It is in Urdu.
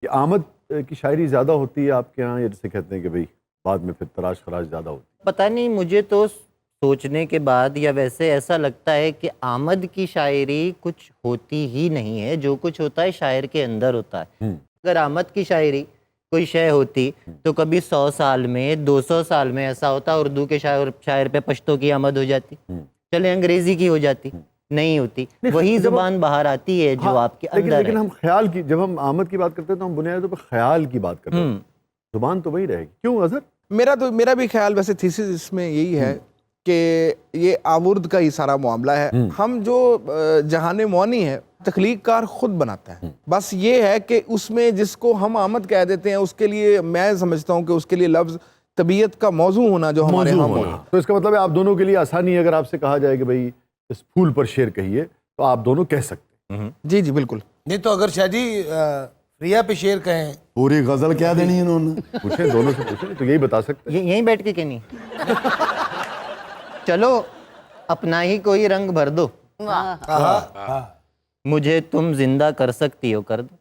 کہ آمد کی شاعری زیادہ ہوتی ہے آپ کے ہاں، یا جسے کہتے ہیں کہ بھئی بعد میں پھر تراش خراش زیادہ ہوتی ہے؟ پتہ نہیں، مجھے تو سوچنے کے بعد یا ویسے ایسا لگتا ہے کہ آمد کی شاعری کچھ ہوتی ہی نہیں ہے، جو کچھ ہوتا ہے شاعر کے اندر ہوتا ہے۔ اگر آمد کی شاعری کوئی شے ہوتی تو کبھی 100 سال میں 200 سال میں ایسا ہوتا اردو کے شاعر پہ پشتو کی آمد ہو جاتی، چلے انگریزی کی ہو جاتی، نہیں ہوتی، وہی زبان باہر آتی ہے جو آپ کے اندر ہے۔ لیکن ہم خیال کی، جب ہم آمد کی بات کرتے ہیں تو ہم بنیادی طور پر خیال کی بات کرتے ہیں، زبان تو وہی رہے گی۔ کیوں اظہر؟ میرا بھی خیال ویسے تھیسس اس میں یہی ہے کہ یہ آورد کا ہی سارا معاملہ ہے۔ ہم جو جہان معانی ہے تخلیق کار خود بناتا ہے، بس یہ ہے کہ اس میں جس کو ہم آمد کہہ دیتے ہیں اس کے لیے میں سمجھتا ہوں کہ اس کے لیے لفظ طبیعت کا موضوع ہونا جو ہمارے ہاں موضوع ہے۔ تو اس کا مطلب ہے آپ دونوں کے لیے آسانی ہے، اگر آپ سے کہا جائے کہ بھئی اس پھول پر شعر کہیے تو آپ دونوں کہہ سکتے ہیں۔ جی جی بالکل۔ نہیں تو اگر شاہ جی ریا پہ شعر کہیں، پوری غزل کیا دینی انہوں نے؟ پوچھیں دونوں سے، پوچھیں تو یہی بتا سکتے ہیں۔ یہیں بیٹھ کے کہنی چلو اپنا ہی کوئی رنگ بھر دو، مجھے تم زندہ کر سکتی ہو کر دو۔